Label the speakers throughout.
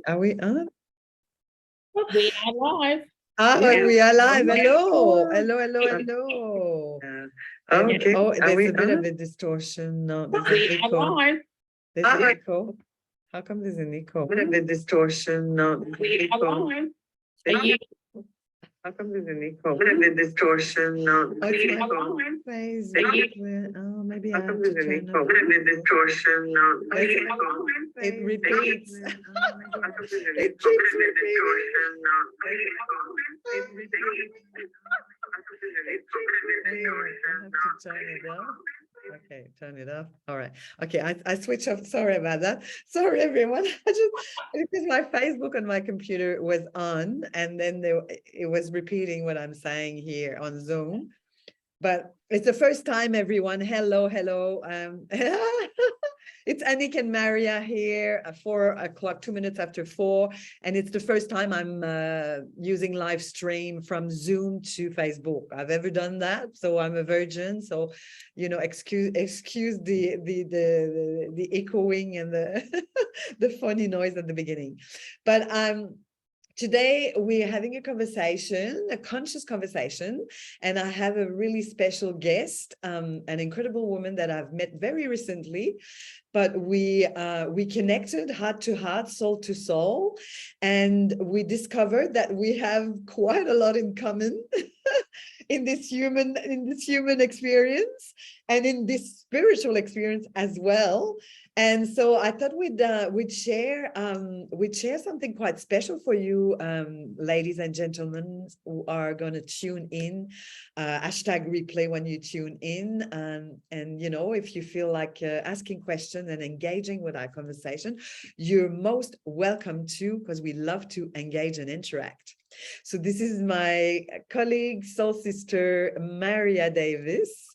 Speaker 1: Are we on?
Speaker 2: We are live.
Speaker 1: We are live. Hello.
Speaker 2: Yeah.
Speaker 1: Okay. Oh, there's a bit of a distortion. No, there's an
Speaker 2: We are
Speaker 1: echo.
Speaker 2: live.
Speaker 1: There's an echo. How come there's an echo? Bit of a distortion. No,
Speaker 2: We are live. Are you?
Speaker 1: how come there's an echo? Bit of a distortion. No,
Speaker 2: We are live.
Speaker 1: Facebook. Oh, maybe I have to turn it.
Speaker 2: We are live.
Speaker 1: It repeats. It keeps repeating. I have to turn it off. Okay, turn it off. All right. Okay, I switched off. Sorry about that. Sorry, everyone. Because my Facebook on my computer was on, and then it was repeating what I'm saying here on Zoom. But it's the first time, everyone. Hello. It's Anick and Maria here at 4 o'clock, 2 minutes after 4. And it's the first time I'm using live stream from Zoom to Facebook. I've ever done that, so I'm a virgin. So, excuse the echoing and the the funny noise at the beginning. But today we're having a conversation, a conscious conversation, and I have a really special guest, an incredible woman that I've met very recently, but we connected heart to heart, soul to soul, and we discovered that we have quite a lot in common in this human experience and in this spiritual experience as well. And so I thought we'd share something quite special for you, ladies and gentlemen who are going to tune in. Hashtag replay when you tune in, and if you feel like asking questions and engaging with our conversation, you're most welcome to, because we love to engage and interact. So this is my colleague, soul sister, Maria Davis.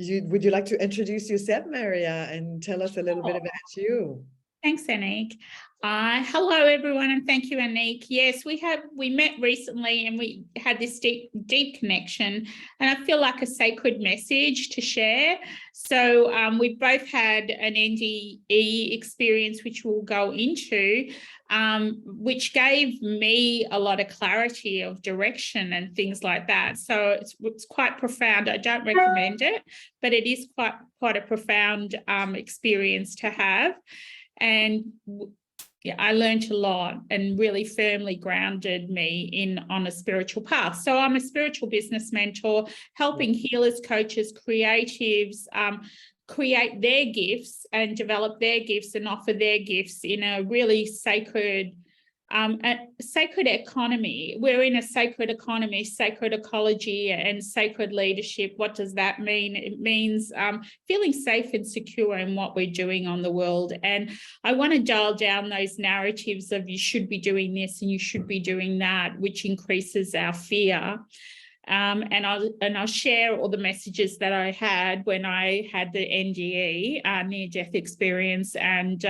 Speaker 1: Would you like to introduce yourself, Maria, and tell us a little bit about you?
Speaker 2: Thanks, Anick. Hello, everyone, and thank you, Anick. Yes, we met recently, and we had this deep connection, and I feel like a sacred message to share. So we both had an NDE experience, which we'll go into, which gave me a lot of clarity of direction and things like that. So it's quite profound. I don't recommend it, but it is quite a profound experience to have. And yeah, I learned a lot and really firmly grounded me on a spiritual path. So I'm a spiritual business mentor, helping healers, coaches, creatives create their gifts and develop their gifts and offer their gifts in a really sacred economy. We're in a sacred economy, sacred ecology, and sacred leadership. What does that mean? It means feeling safe and secure in what we're doing on the world. And I want to dial down those narratives of you should be doing this and you should be doing that, which increases our fear. And I'll share all the messages that I had when I had the NDE, near-death experience, and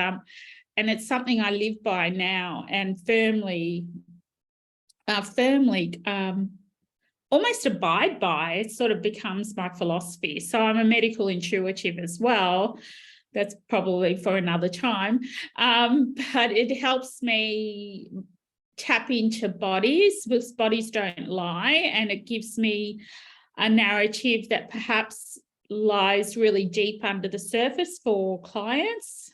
Speaker 2: it's something I live by now and firmly almost abide by. It sort of becomes my philosophy. So I'm a medical intuitive as well. That's probably for another time. But it helps me tap into bodies, because bodies don't lie, and it gives me a narrative that perhaps lies really deep under the surface for clients.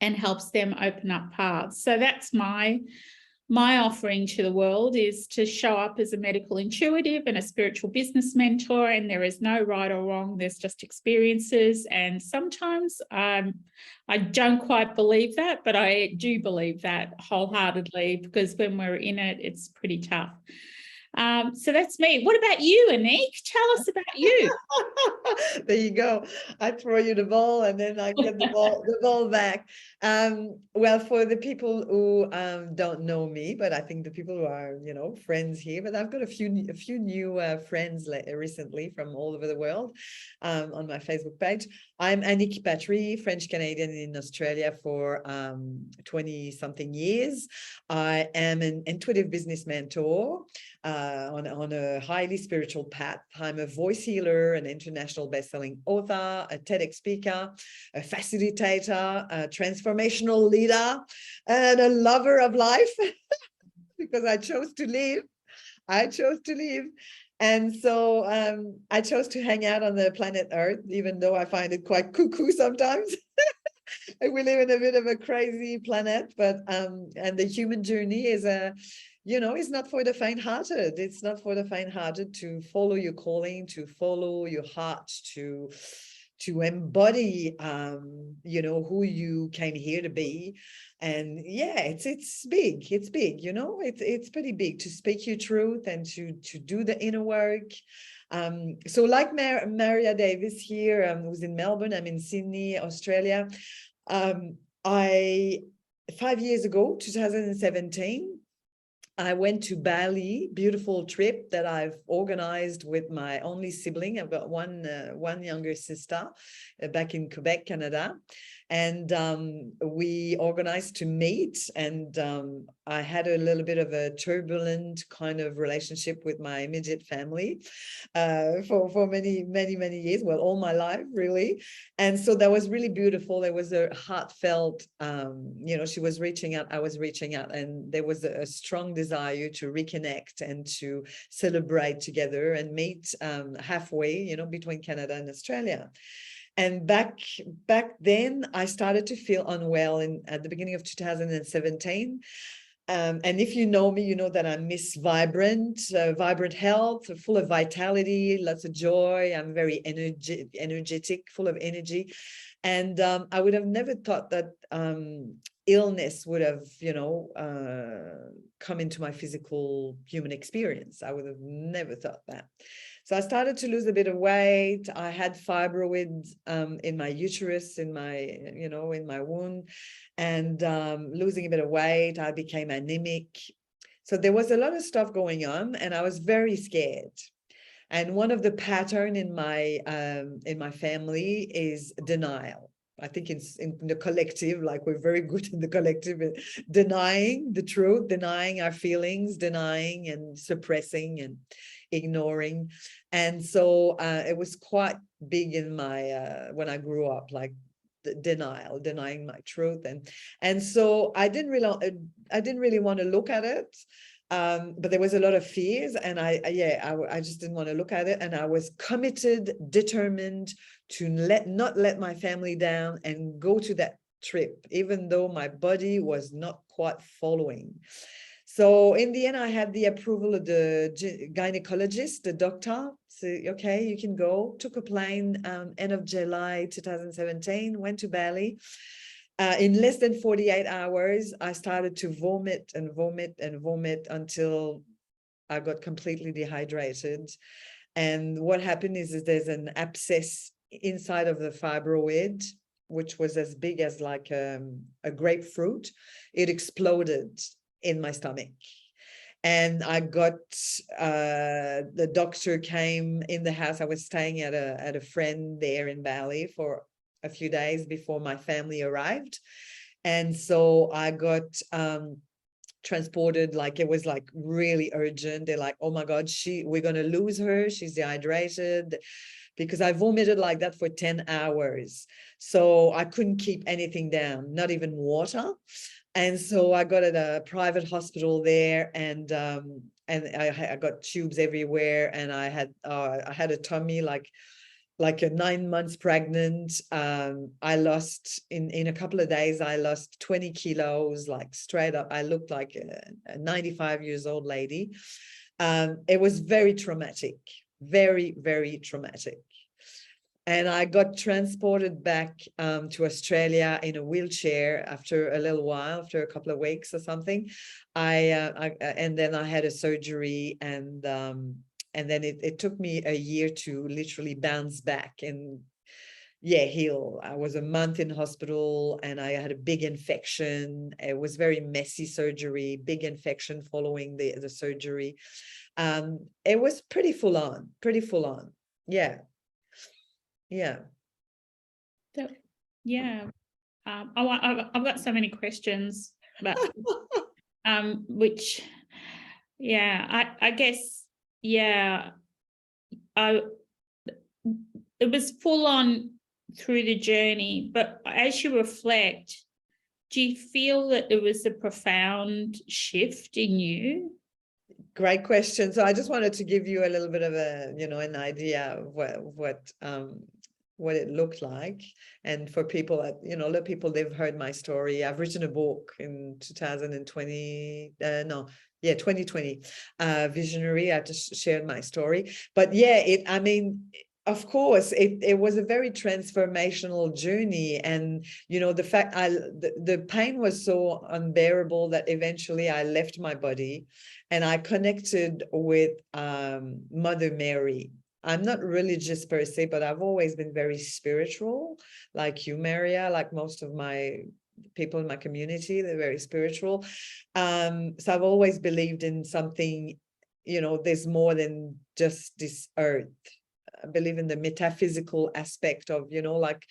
Speaker 2: And helps them open up paths. So that's my offering to the world, is to show up as a medical intuitive and a spiritual business mentor, and there is no right or wrong, there's just experiences. And sometimes I don't quite believe that, but I do believe that wholeheartedly, because when we're in it, it's pretty tough. So that's me. What about you, Anick? Tell us about you.
Speaker 1: There you go. I throw you the ball and then I get the ball back. Well, for the people who don't know me, but I think the people who are, friends here, but I've got a few new friends recently from all over the world on my Facebook page. I'm Anick Patry, French Canadian in Australia for 20-something years. I am an intuitive business mentor. on a highly spiritual path. I'm a voice healer, an international best-selling author, a TEDx speaker, a facilitator, a transformational leader, and a lover of life because I chose to live. I chose to live. And so I chose to hang out on the planet Earth, even though I find it quite cuckoo sometimes. We live in a bit of a crazy planet, but and the human journey is is not for the faint-hearted. It's not for the faint-hearted to follow your calling, to follow your heart, to embody who you came here to be. And yeah, it's big. It's big, it's pretty big to speak your truth and to do the inner work. So like Maria Davis here, who's in Melbourne, I'm in Sydney, Australia. I 5 years ago, 2017, I went to Bali, beautiful trip that I've organized with my only sibling. I've got one younger sister back in Quebec, Canada. And we organized to meet, and I had a little bit of a turbulent kind of relationship with my immediate family for many, many, many years, well, all my life, really. And so that was really beautiful. There was a heartfelt, she was reaching out, I was reaching out, and there was a strong desire to reconnect and to celebrate together and meet halfway, between Canada and Australia. And back then, I started to feel unwell at the beginning of 2017. And if you know me, you know that I'm Miss Vibrant, vibrant health, full of vitality, lots of joy. I'm very energetic, full of energy. And I would have never thought that illness would have, come into my physical human experience. I would have never thought that. So I started to lose a bit of weight. I had fibroids in my uterus, in my womb, and losing a bit of weight. I became anemic. So there was a lot of stuff going on, and I was very scared. And one of the pattern in my family is denial. I think in the collective, like we're very good in the collective, denying the truth, denying our feelings, denying and suppressing and ignoring. And so it was quite big in my when I grew up, like denying my truth. And so I didn't really want to look at it. But there was a lot of fears, and I just didn't want to look at it. And I was committed, determined to not let my family down and go to that trip, even though my body was not quite following. So in the end, I had the approval of the gynecologist, the doctor. So, okay, you can go. Took a plane end of July 2017, went to Bali. In less than 48 hours, I started to vomit and vomit and vomit until I got completely dehydrated. And what happened is there's an abscess inside of the fibroid, which was as big as like a grapefruit. It exploded in my stomach. And I got, the doctor came in the house. I was staying at a friend there in Bali for a few days before my family arrived. And so I got transported, like it was like really urgent. They're like, oh my God, we're going to lose her. She's dehydrated, because I vomited like that for 10 hours. So I couldn't keep anything down, not even water. And so I got at a private hospital there, and I got tubes everywhere, and I had a tummy like a 9 months pregnant. I lost in a couple of days, I lost 20 kilos, like straight up. I looked like a 95 years old lady. It was very traumatic, very, very traumatic. And I got transported back to Australia in a wheelchair after a little while, after a couple of weeks or something. And then I had a surgery, and then it took me a year to literally bounce back and heal. I was a month in hospital, and I had a big infection. It was very messy surgery, big infection following the surgery. It was pretty full on. Yeah.
Speaker 2: So, yeah. I've got so many questions, but which I guess, it was full on through the journey, but as you reflect, do you feel that there was a profound shift in you?
Speaker 1: Great question. So I just wanted to give you a little bit of a, an idea of what it looked like. And for people that, a lot of people, they've heard my story. I've written a book in 2020, 2020, Visionary. I just shared my story. But of course, it was a very transformational journey. And, the fact the pain was so unbearable that eventually I left my body and I connected with Mother Mary. I'm not religious per se, but I've always been very spiritual, like you, Maria, like most of my people in my community, they're very spiritual. So I've always believed in something, there's more than just this earth. I believe in the metaphysical aspect of, like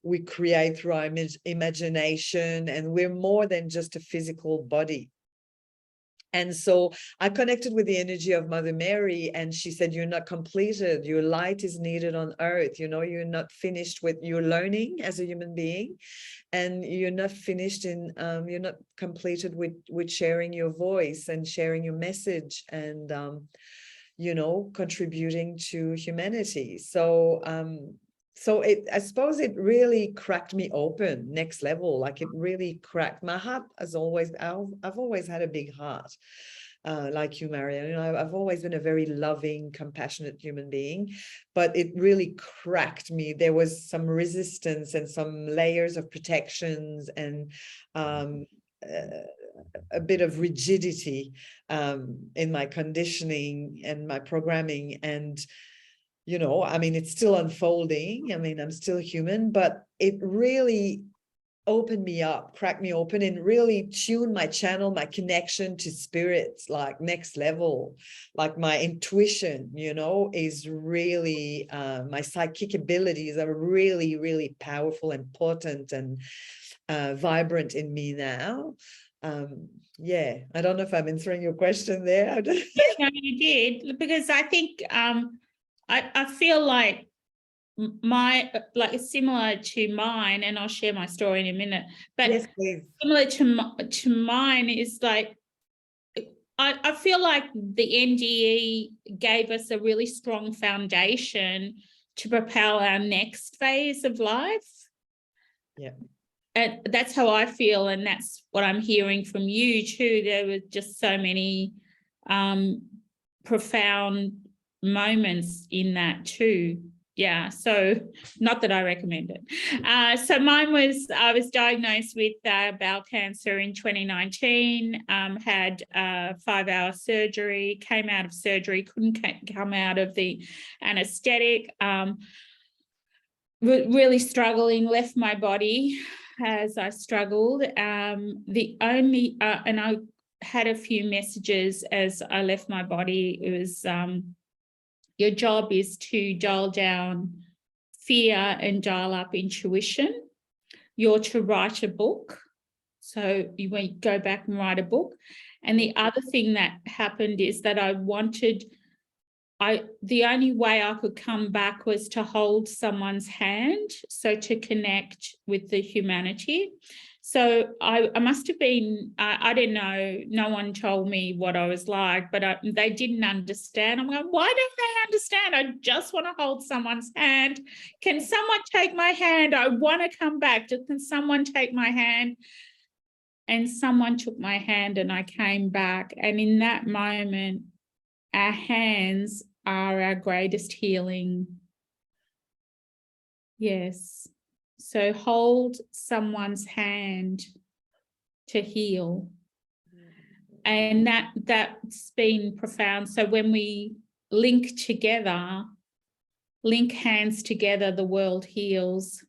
Speaker 1: we create through our imagination, and we're more than just a physical body. And so I connected with the energy of Mother Mary, and she said, you're not completed. Your light is needed on earth. You're not finished with your learning as a human being, and you're not finished you're not completed with sharing your voice and sharing your message and, contributing to humanity. So, I suppose it really cracked me open, next level. Like it really cracked my heart. I've always had a big heart, like you, Maria. I've always been a very loving, compassionate human being, but it really cracked me. There was some resistance and some layers of protections and a bit of rigidity in my conditioning and my programming. And it's still unfolding. I'm still human, but it really opened me up, cracked me open, and really tuned my channel, my connection to spirits, like next level. Like my intuition, is really, my psychic abilities are really, really powerful and potent and vibrant in me now. I don't know if I'm answering your question there.
Speaker 2: No, you did, because I think I feel like it's similar to mine, and I'll share my story in a minute, but
Speaker 1: yes, please.
Speaker 2: Similar to mine is like, I feel like the NDE gave us a really strong foundation to propel our next phase of life.
Speaker 1: Yeah.
Speaker 2: And that's how I feel, and that's what I'm hearing from you too. There were just so many profound moments in that too. Yeah, so not that I recommend it. So mine was, I was diagnosed with bowel cancer in 2019, had a 5-hour surgery, came out of surgery, couldn't come out of the anesthetic, really struggling, left my body as I struggled. The only, and I had a few messages as I left my body. It was, your job is to dial down fear and dial up intuition. You're to write a book. So you went, go back and write a book. And the other thing that happened is that the only way I could come back was to hold someone's hand, so to connect with the humanity. So I must have been, I don't know, no one told me what I was like, but they didn't understand. I'm going, why don't they understand? I just want to hold someone's hand. Can someone take my hand? I want to come back. Can someone take my hand? And someone took my hand and I came back. And in that moment, our hands are our greatest healing. Yes. So hold someone's hand to heal. And that's been profound. So when we link together, link hands together, the world heals.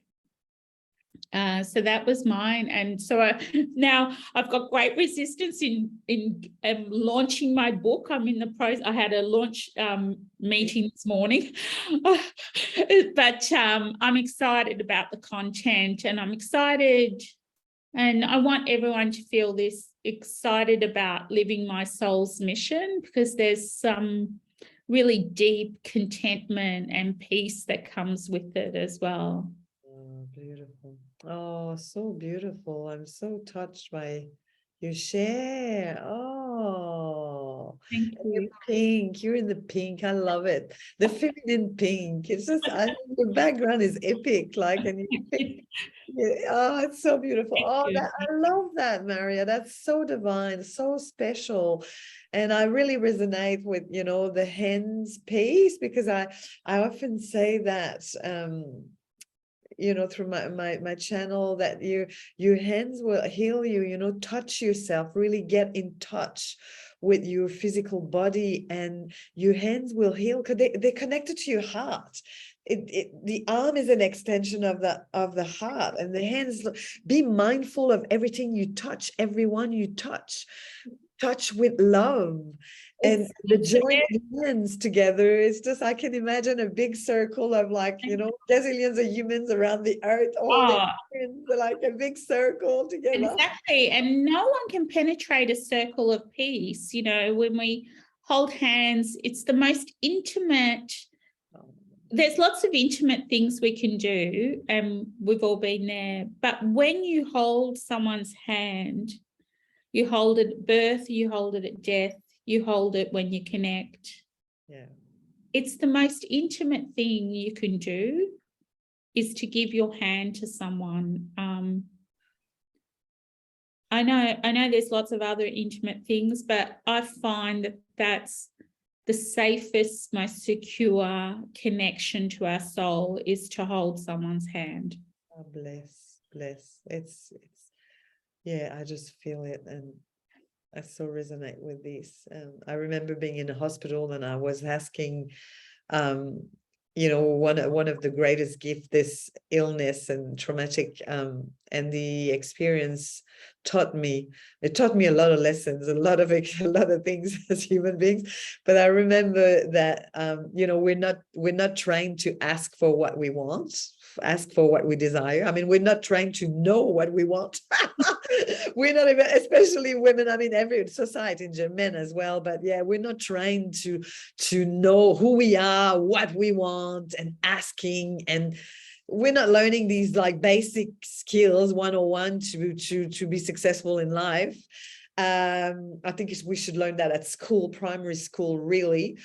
Speaker 2: So that was mine. And so now I've got great resistance in launching my book. I'm in the process. I had a launch meeting this morning, but I'm excited about the content, and I'm excited And I want everyone to feel this excited about living my soul's mission, because there's some really deep contentment and peace that comes with it as well.
Speaker 1: Oh, beautiful. Oh, so beautiful. I'm so touched by your share. Oh,
Speaker 2: Thank
Speaker 1: and you're
Speaker 2: you.
Speaker 1: pink. You're in the pink. I love it. The feminine pink. It's just, the background is epic. Like, and you, yeah, oh, it's so beautiful.
Speaker 2: Thank
Speaker 1: Oh,
Speaker 2: you.
Speaker 1: that I love that, Maria. That's so divine, so special. And I really resonate with, the hens piece, because I often say that through my channel, that your hands will heal you, touch yourself, really get in touch with your physical body, and your hands will heal because they're connected to your heart. The arm is an extension of the heart, and the hands. Be mindful of everything you touch, everyone you touch with love, and the joint hands together. It's just, I can imagine a big circle of, like, gazillions of humans around the earth, all the hands, like a big circle together.
Speaker 2: Exactly. And no one can penetrate a circle of peace. When we hold hands, it's the most intimate. There's lots of intimate things we can do, and we've all been there. But when you hold someone's hand, you hold it at birth, you hold it at death, you hold it when you connect.
Speaker 1: Yeah.
Speaker 2: It's the most intimate thing you can do, is to give your hand to someone. I know there's lots of other intimate things, but I find that that's the safest, most secure connection to our soul, is to hold someone's hand.
Speaker 1: Oh, bless. It's yeah, I just feel it, and I so resonate with this. I remember being in a hospital, and I was asking, one of the greatest gifts this illness and traumatic and the experience taught me. It taught me a lot of lessons, a lot of things as human beings. But I remember that we're not trained to ask for what we want, ask for what we desire. I mean, we're not trained to know what we want. We're not even, especially women. I mean, every society, men as well. But yeah, we're not trained to know who we are, what we want, and asking. And we're not learning these, like, basic skills 101 to be successful in life. I think we should learn that at school, primary school, really.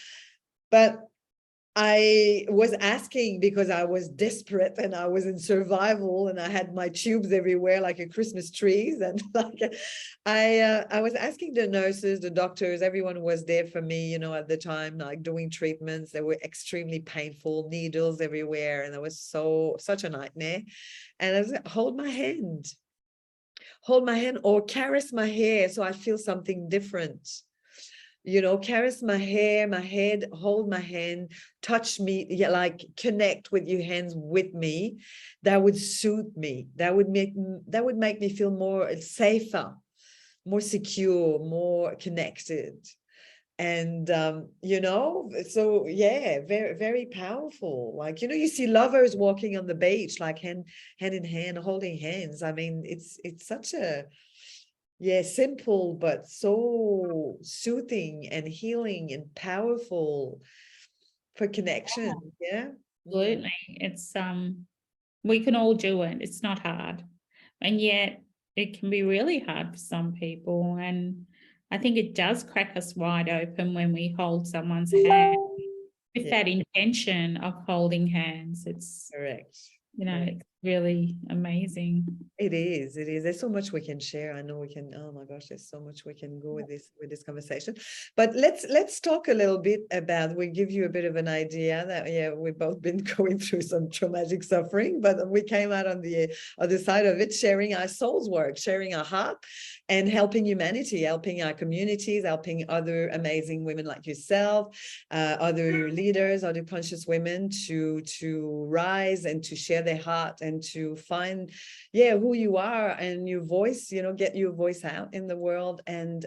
Speaker 1: But I was asking because I was desperate, and I was in survival, and I had my tubes everywhere like a Christmas trees. And like, I was asking the nurses, the doctors, everyone was there for me, at the time, like doing treatments. They were extremely painful, needles everywhere. And it was such a nightmare. And I was like, hold my hand, or caress my hair so I feel something different. Caress my hair, my head, hold my hand, touch me, like connect with your hands with me. That would soothe me. That would make me feel more safer, more secure, more connected. And so yeah, very, very powerful. Like, you see lovers walking on the beach, like hand in hand, holding hands. I mean, it's such a simple, but so soothing and healing and powerful for connection. Yeah.
Speaker 2: Absolutely. It's we can all do it. It's not hard. And yet it can be really hard for some people. And I think it does crack us wide open when we hold someone's hand with that intention of holding hands. It's
Speaker 1: Correct.
Speaker 2: it's really amazing.
Speaker 1: It is. There's so much we can share. I know we can. Oh my gosh, there's so much we can go with this conversation. But let's talk a little bit about. We give you a bit of an idea that we've both been going through some traumatic suffering, but we came out on the other side of it, sharing our soul's work, sharing our heart, and helping humanity, helping our communities, helping other amazing women like yourself, other leaders, other conscious women to rise and to share their heart and to find who you are and your voice, get your voice out in the world. And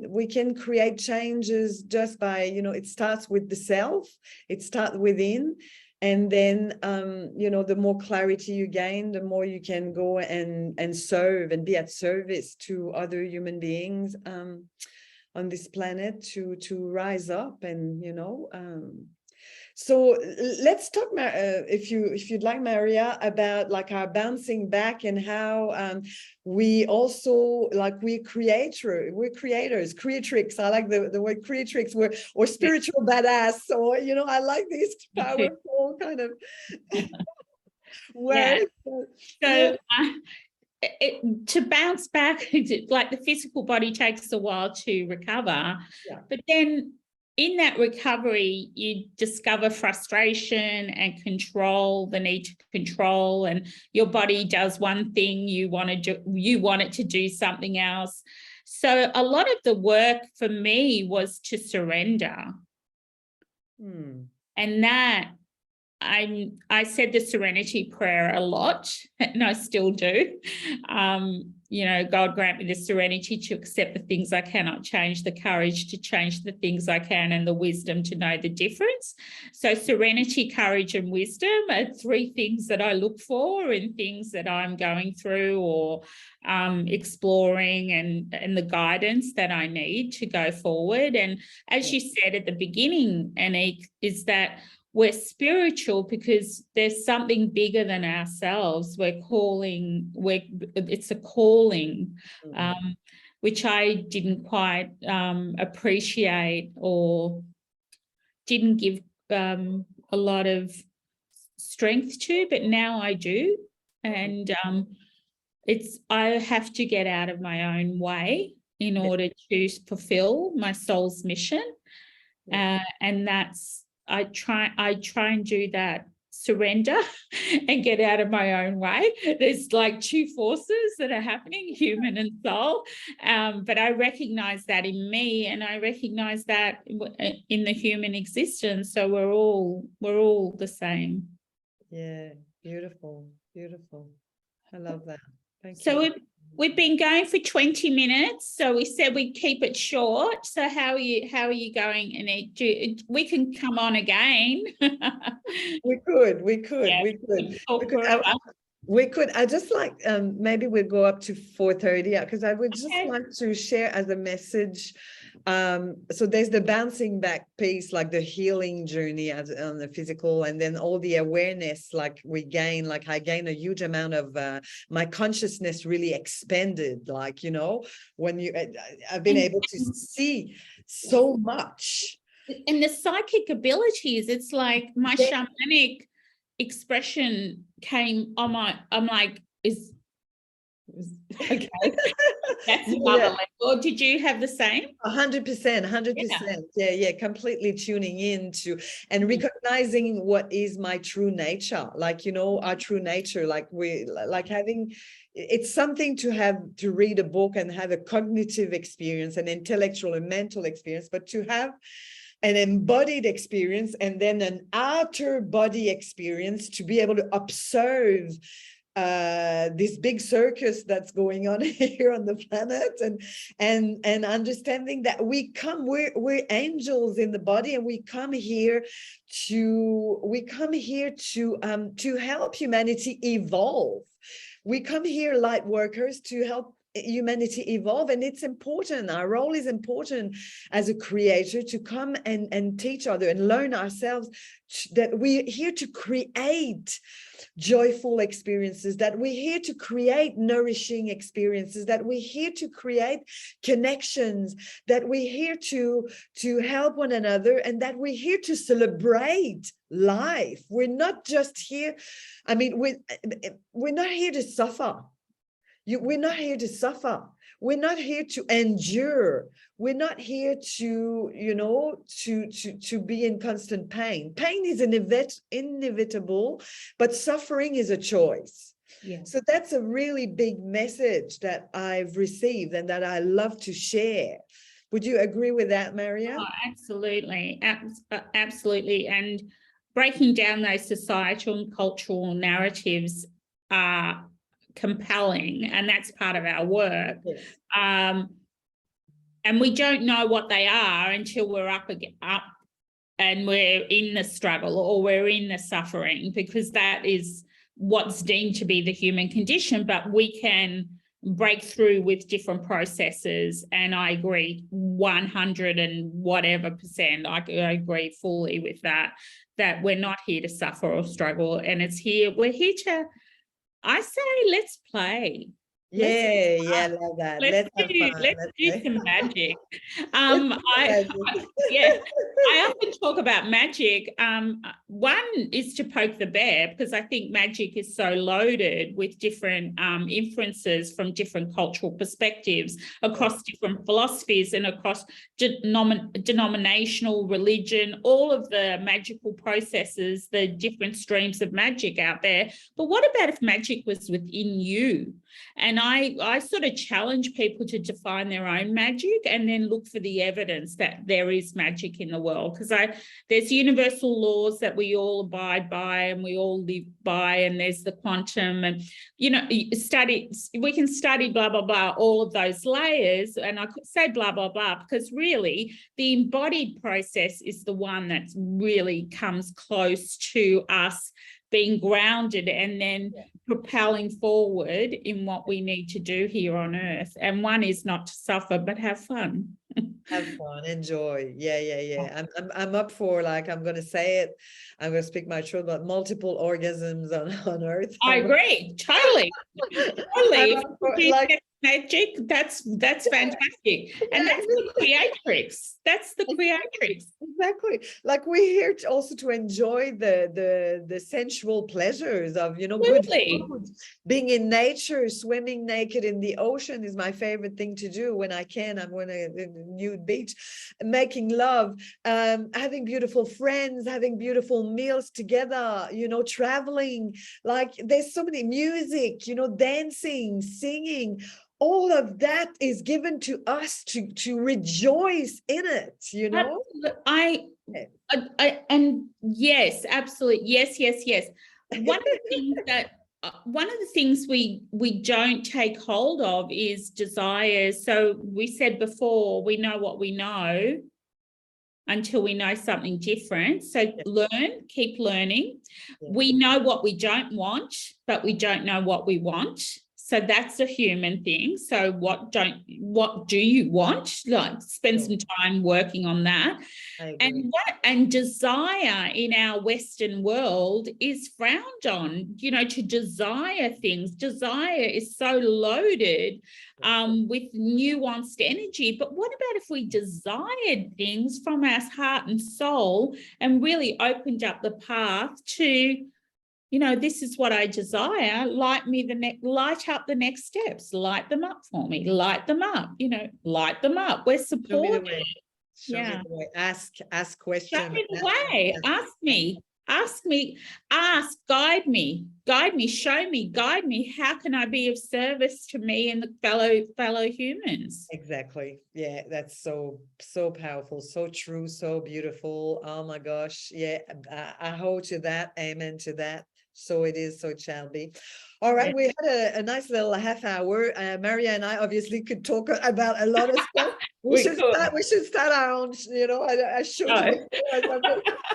Speaker 1: we can create changes just by, it starts with the self, it starts within. And then, the more clarity you gain, the more you can go and serve and be at service to other human beings on this planet to rise up. And, so let's talk, if you'd like, Maria, about like our bouncing back and how we also, like, we're creators, creatrix. I like the word creatrix, or spiritual badass, or, I like these powerful kind of words.
Speaker 2: So to bounce back, like the physical body takes a while to recover, but then in that recovery, you discover frustration and control, the need to control, and your body does one thing, you want it to do something else. So a lot of the work for me was to surrender. And that I said the serenity prayer a lot, and I still do. God grant me the serenity to accept the things I cannot change, the courage to change the things I can, and the wisdom to know the difference. So serenity, courage, and wisdom are three things that I look for in things that I'm going through or exploring, and the guidance that I need to go forward. And as you said at the beginning, Anick, is that we're spiritual because there's something bigger than ourselves. It's a calling, which I didn't quite appreciate or didn't give a lot of strength to, but now I do. And I have to get out of my own way in order to fulfill my soul's mission. And that's, I try and do that, surrender and get out of my own way. There's like two forces that are happening, human and soul. But I recognize that in me, and I recognize that in the human existence. So we're all the same.
Speaker 1: Yeah, beautiful, beautiful. I love that. Thank you.
Speaker 2: So we've been going for 20 minutes, so we said we'd keep it short. So how are you going? And we can come on again.
Speaker 1: We could. I just like maybe we'll go up to 4:30 because I would just like to share as a message. So there's the bouncing back piece, like the healing journey on the physical, and then all the awareness, like we gain, like I gain a huge amount of my consciousness really expanded, like, when I've been able to see so much.
Speaker 2: And the psychic abilities, it's like my shamanic expression came on I'm like, okay. That's another level. Did you have the same?
Speaker 1: 100%. Yeah. Completely tuning into and recognizing what is my true nature. Like, our true nature, it's something to have to read a book and have a cognitive experience, an intellectual and mental experience, but to have an embodied experience and then an outer body experience, to be able to observe this big circus that's going on here on the planet, and understanding that we're angels in the body, and we come here to help humanity evolve. We come here light workers to help humanity evolve, and it's important. Our role is important as a creator to come and teach others and learn ourselves that we're here to create joyful experiences, that we're here to create nourishing experiences, that we're here to create connections, that we're here to help one another, and that we're here to celebrate life. We're not just here, we're not here to suffer. We're not here to suffer. We're not here to endure. We're not here to, to be in constant pain. Pain is inevitable, but suffering is a choice. Yeah. So that's a really big message that I've received and that I love to share. Would you agree with that, Maria?
Speaker 2: Oh, absolutely. Absolutely. And breaking down those societal and cultural narratives are compelling, and that's part of our work. Yes. And we don't know what they are until we're up and we're in the struggle or we're in the suffering, because that is what's deemed to be the human condition. But we can break through with different processes. And I agree 100 and whatever percent, I agree fully with that, that we're not here to suffer or struggle. And we're here to, I say, let's play.
Speaker 1: Yeah, love that. Let's have fun.
Speaker 2: Let's do some magic.
Speaker 1: Magic.
Speaker 2: Yeah, I often talk about magic. One is to poke the bear, because I think magic is so loaded with different inferences from different cultural perspectives across different philosophies and across denominational religion, all of the magical processes, the different streams of magic out there. But what about if magic was within you? And I sort of challenge people to define their own magic and then look for the evidence that there is magic in the world, because there's universal laws that we all abide by and we all live by, and there's the quantum, and we can study blah blah blah, all of those layers. And I could say blah blah blah because really the embodied process is the one that really comes close to us being grounded and then propelling forward in what we need to do here on earth. And one is not to suffer, but have fun.
Speaker 1: Have fun, enjoy. Yeah. I'm up for, like, I'm gonna say it, I'm gonna speak my truth, but multiple orgasms on earth.
Speaker 2: I agree, totally.
Speaker 1: Like,
Speaker 2: magic, that's fantastic. And that's the creatrix. That's the creatrix.
Speaker 1: Exactly. Like, we're here also to enjoy the sensual pleasures of, good food. Being in nature, swimming naked in the ocean is my favorite thing to do when I can. I'm on a nude beach, making love, having beautiful friends, having beautiful meals together, traveling. Like, there's so many music, dancing, singing. All of that is given to us to rejoice in it,
Speaker 2: and yes, absolutely. Yes. One of the things we don't take hold of is desires. So we said before, we know what we know until we know something different. So keep learning. We know what we don't want, but we don't know what we want. So that's a human thing. So what do you want? Like, spend some time working on that. And desire in our Western world is frowned on, to desire things. Desire is so loaded with nuanced energy. But what about if we desired things from our heart and soul and really opened up the path to, this is what I desire. Light up the next steps. Light them up for me. Light them up. Light them up. We're supported.
Speaker 1: Show me the way. Ask questions.
Speaker 2: Show me the way. Ask me. Guide me. Show me. Guide me. How can I be of service to me and the fellow humans?
Speaker 1: Exactly. Yeah, that's so powerful, so true, so beautiful. Oh my gosh. Yeah, I hold to that. Amen to that. So it is, so it shall be. All right, we had a nice little half hour. Maria and I obviously could talk about a lot of stuff. We should start our own, I should.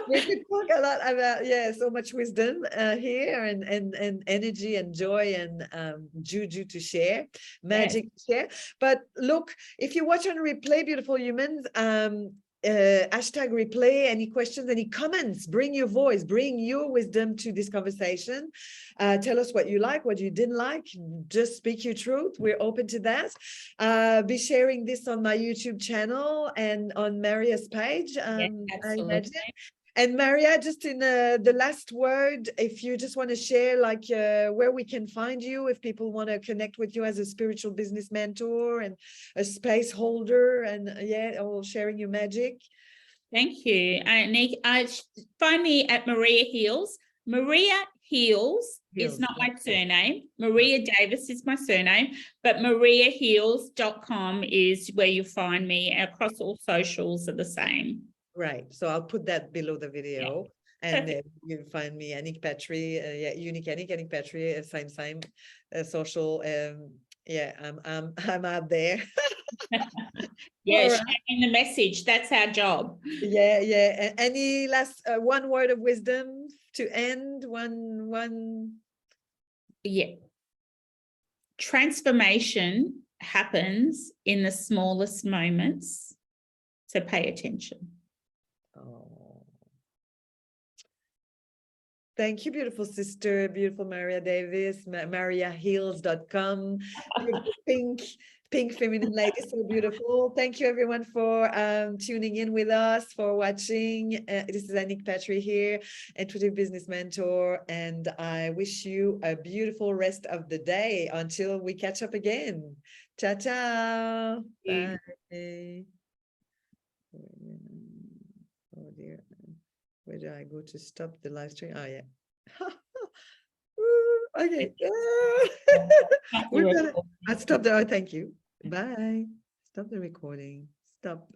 Speaker 1: We could talk a lot about, so much wisdom here, and energy and joy and juju to share, magic to share. But look, if you watch on replay, beautiful humans, hashtag replay, any questions, any comments, bring your voice, bring your wisdom to this conversation. Tell us what you like, what you didn't like, just speak your truth. We're open to that. Be sharing this on my YouTube channel and on Maria's page, I imagine. And Maria, just in the last word, if you just want to share, like, where we can find you, if people want to connect with you as a spiritual business mentor and a space holder, and or sharing your magic.
Speaker 2: Thank you, Nick. Find me at Maria Heals. Maria Heals is not my surname. Maria Davis is my surname, but mariaheals.com is where you find me. Across all socials are the same.
Speaker 1: Right. So I'll put that below the video. And you can find me, Anick Patry, Unique Anick, Anick Patry, same social. I'm out there.
Speaker 2: Yeah,
Speaker 1: All right.
Speaker 2: sharing the message. That's our job.
Speaker 1: Yeah, yeah. Any last one word of wisdom to end? One.
Speaker 2: Yeah. Transformation happens in the smallest moments. So pay attention.
Speaker 1: Oh. Thank you, beautiful sister, beautiful Maria Davis, mariaheals.com. Pink feminine lady, so beautiful. Thank you everyone for tuning in with us, for watching. This is Anick Patry here, Intuitive Business Mentor, and I wish you a beautiful rest of the day until we catch up again. Ciao, ciao. Bye. Oh dear. Where do I go to stop the live stream? Oh, yeah. Okay. We're gonna. I stopped the. Oh, thank you. Bye. Stop the recording. Stop.